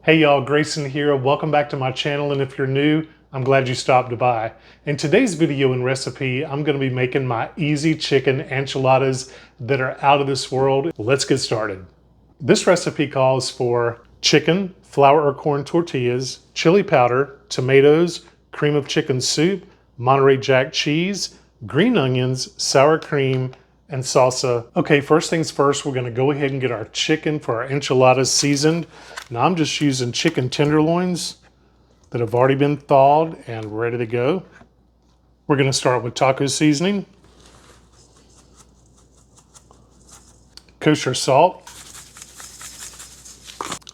Hey y'all, Grayson here. Welcome back to my channel, and if you're new, I'm glad you stopped by. In today's video and recipe, I'm going to be making my easy chicken enchiladas that are out of this world. Let's get started. This recipe calls for chicken, flour or corn tortillas, chili powder, tomatoes, cream of chicken soup, Monterey Jack cheese, green onions, sour cream, and salsa. Okay, first things first, we're gonna go ahead and get our chicken for our enchiladas seasoned. Now I'm just using chicken tenderloins that have already been thawed and ready to go. We're gonna start with taco seasoning, kosher salt,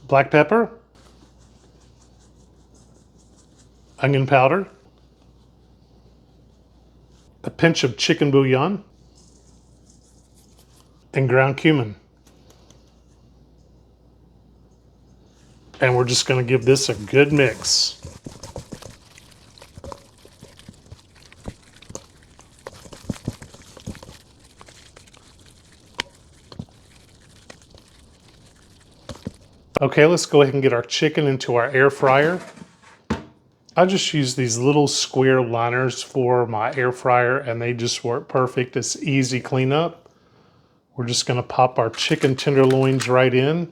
black pepper, onion powder, a pinch of chicken bouillon, and ground cumin. And we're just going to give this a good mix. Okay, let's go ahead and get our chicken into our air fryer. I just use these little square liners for my air fryer and they just work perfect. It's easy cleanup. We're just going to pop our chicken tenderloins right in.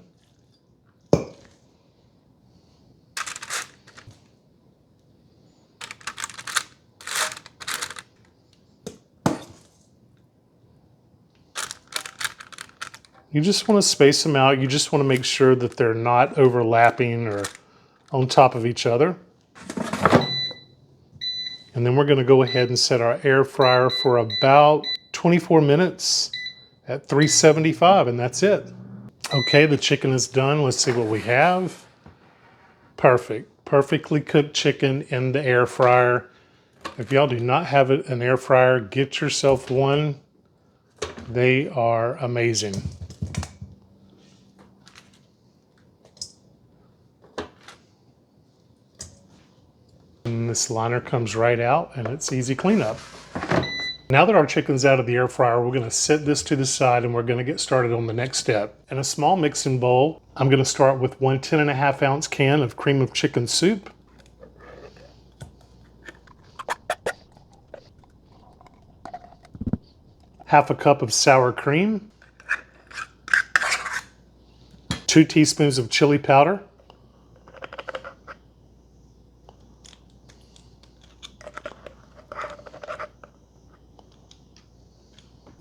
You just want to space them out. You just want to make sure that they're not overlapping or on top of each other. And then we're going to go ahead and set our air fryer for about 24 minutes at 375, and that's it. Okay, the chicken is done. Let's see what we have. Perfect. Perfectly cooked chicken in the air fryer. If y'all do not have an air fryer, get yourself one. They are amazing. And this liner comes right out and it's easy cleanup. Now that our chicken's out of the air fryer, we're going to set this to the side and we're going to get started on the next step. In a small mixing bowl, I'm going to start with one 10.5 ounce can of cream of chicken soup. Half a cup of sour cream. 2 teaspoons of chili powder.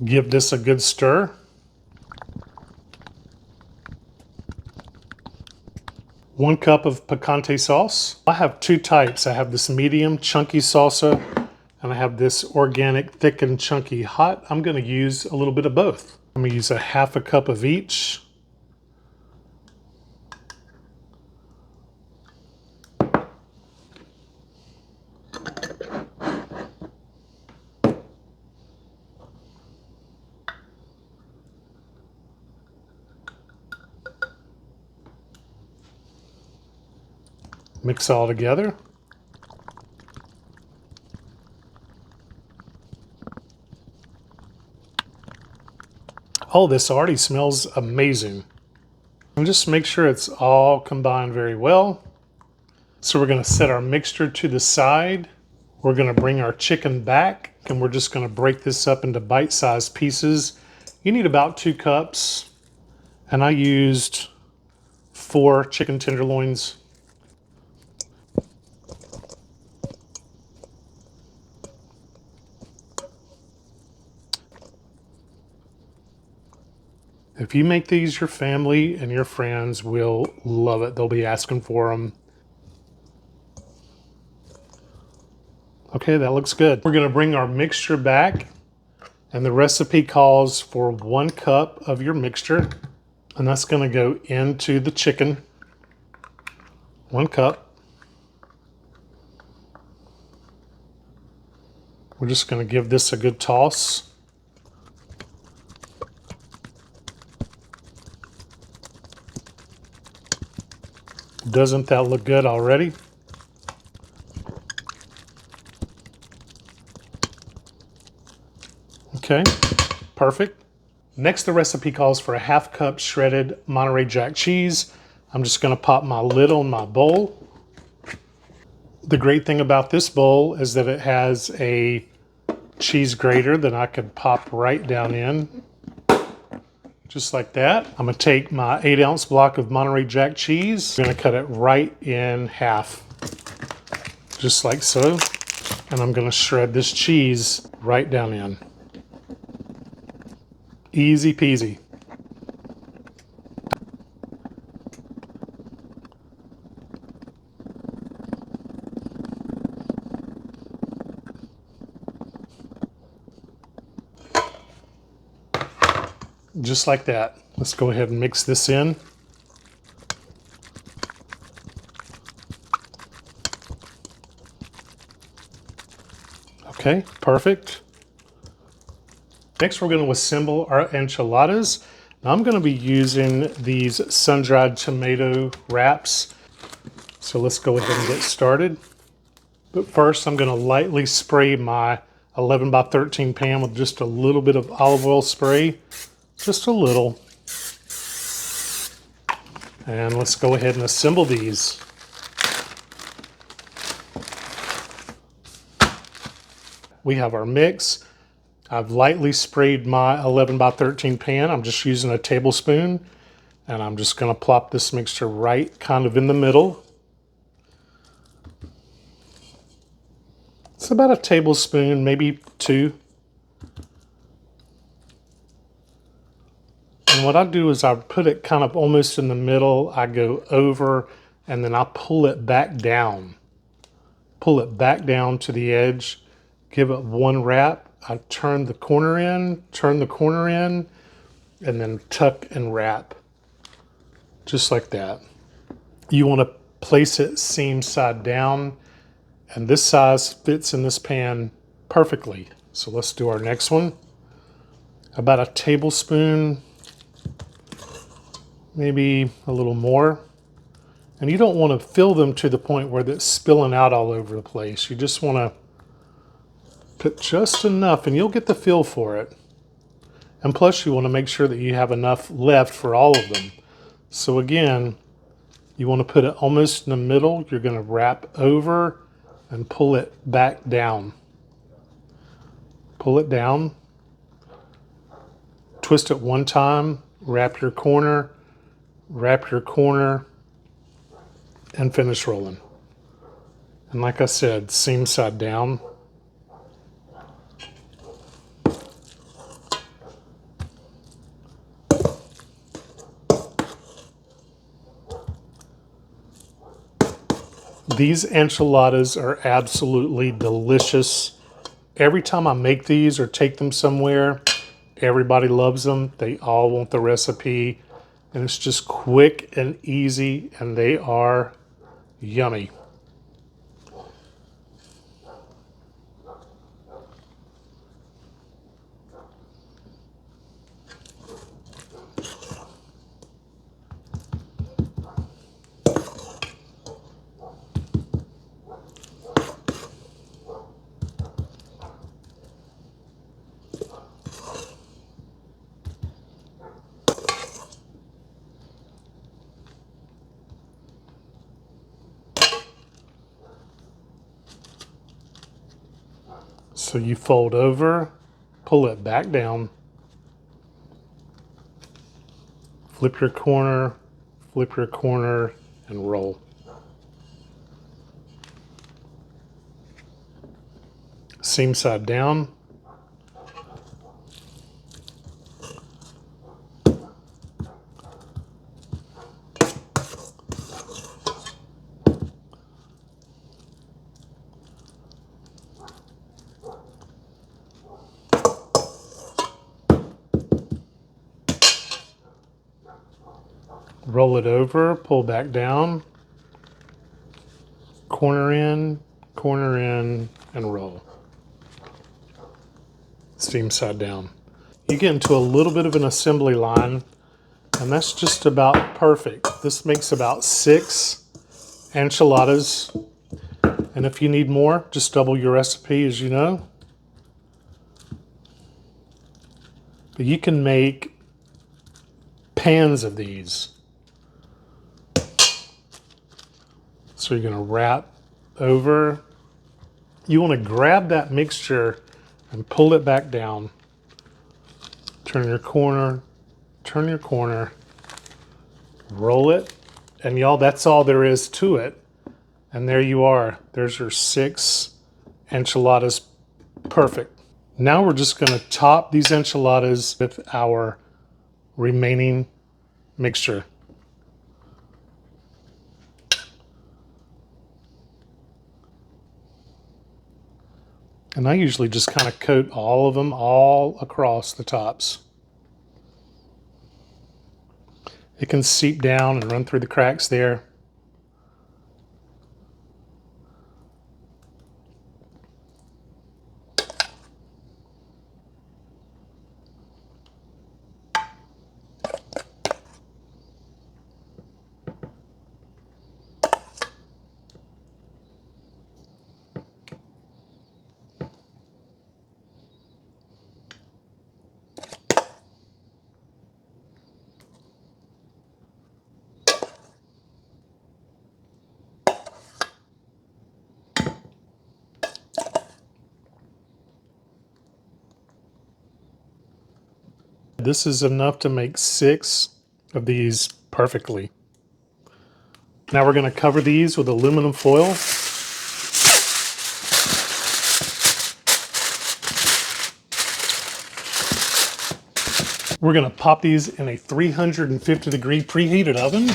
Give this a good stir. One cup of picante sauce. I have 2 types. I have this medium chunky salsa and I have this organic thick and chunky hot. I'm going to use a little bit of both. I'm going to use a half a cup of each. Mix all together. Oh, this already smells amazing. And just make sure it's all combined very well. So we're going to set our mixture to the side. We're going to bring our chicken back and we're just going to break this up into bite-sized pieces. You need about 2 cups. And I used 4 chicken tenderloins. If you make these, your family and your friends will love it. They'll be asking for them. Okay, that looks good. We're going to bring our mixture back, and the recipe calls for 1 cup of your mixture, and that's going to go into the chicken. 1 cup. We're just going to give this a good toss. Doesn't that look good already? Okay, perfect. Next, the recipe calls for a half cup shredded Monterey Jack cheese. I'm just going to pop my lid on my bowl. The great thing about this bowl is that it has a cheese grater that I could pop right down in, just like that. I'm going to take my 8-ounce block of Monterey Jack cheese. I'm going to cut it right in half, just like so. And I'm going to shred this cheese right down in. Easy peasy. Just like that. Let's go ahead and mix this in. Okay, perfect. Next, we're going to assemble our enchiladas. Now, I'm going to be using these sun-dried tomato wraps. So let's go ahead and get started. But first, I'm going to lightly spray my 11 by 13 pan with just a little bit of olive oil spray. Just a little. And let's go ahead and assemble these. We have our mix. I've lightly sprayed my 11 by 13 pan. I'm just using a tablespoon, and I'm just going to plop this mixture right kind of in the middle. It's about a tablespoon, maybe 2. And what I do is I put it kind of almost in the middle. I go over, and then I pull it back down. Pull it back down to the edge. Give it one wrap. I turn the corner in, and then tuck and wrap. Just like that. You want to place it seam side down, and this size fits in this pan perfectly. So let's do our next one. About a tablespoon, maybe a little more. And you don't want to fill them to the point where it's spilling out all over the place. You just want to put just enough, and you'll get the feel for it. And plus, you want to make sure that you have enough left for all of them. So again, you want to put it almost in the middle. You're going to wrap over and pull it back down. Pull it down. Twist it one time. Wrap your corner. Wrap your corner. And finish rolling. And like I said, seam side down. These enchiladas are absolutely delicious. Every time I make these or take them somewhere, everybody loves them. They all want the recipe. And it's just quick and easy, and they are yummy. So you fold over, pull it back down, flip your corner, and roll. Seam side down. Roll it over, pull back down, corner in, and roll. Seam side down. You get into a little bit of an assembly line, and that's just about perfect. This makes about 6 enchiladas, and if you need more, just double your recipe, as you know. But you can make pans of these. So you're gonna wrap over. You wanna grab that mixture and pull it back down. Turn your corner, roll it, and y'all, that's all there is to it. And there you are. There's your 6 enchiladas. Perfect. Now we're just gonna top these enchiladas with our remaining mixture. And I usually just kind of coat all of them all across the tops. It can seep down and run through the cracks there. This is enough to make 6 of these perfectly. Now we're going to cover these with aluminum foil. We're going to pop these in a 350-degree preheated oven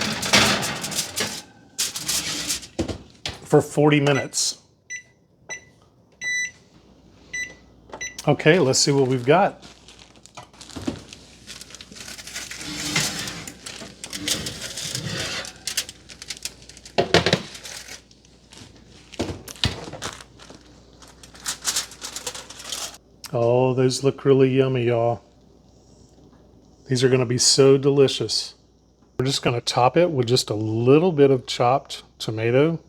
for 40 minutes. Okay, let's see what we've got. Oh, those look really yummy, y'all. These are going to be so delicious. We're just going to top it with just a little bit of chopped tomato.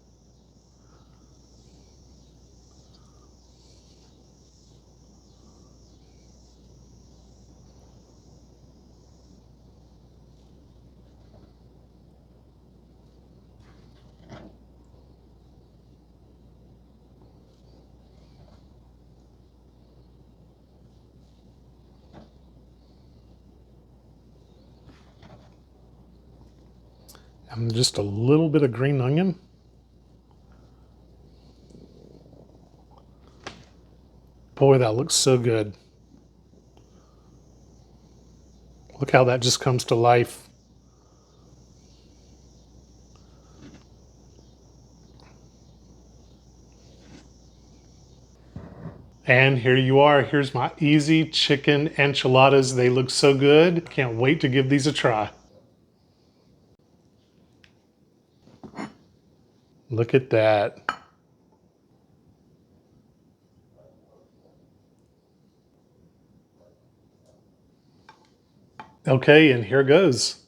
And just a little bit of green onion. Boy, that looks so good. Look how that just comes to life. And here you are. Here's my easy chicken enchiladas. They look so good. Can't wait to give these a try. Look at that. Okay, and here goes.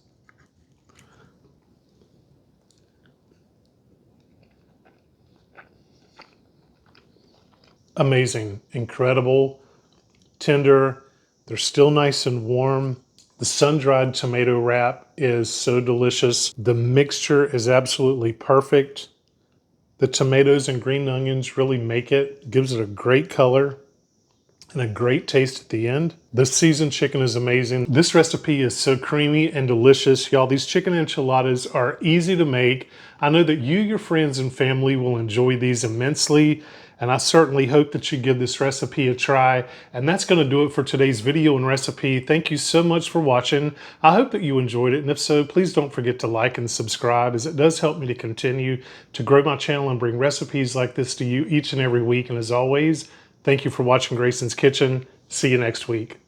Amazing, incredible, tender. They're still nice and warm. The sun-dried tomato wrap is so delicious. The mixture is absolutely perfect. The tomatoes and green onions really make it, gives it a great color and a great taste at the end. The seasoned chicken is amazing. This recipe is so creamy and delicious. Y'all, these chicken enchiladas are easy to make. I know that you, your friends, and family will enjoy these immensely, and I certainly hope that you give this recipe a try. And that's gonna do it for today's video and recipe. Thank you so much for watching. I hope that you enjoyed it, and if so, please don't forget to like and subscribe, as it does help me to continue to grow my channel and bring recipes like this to you each and every week. And as always, thank you for watching Grayson's Kitchen. See you next week.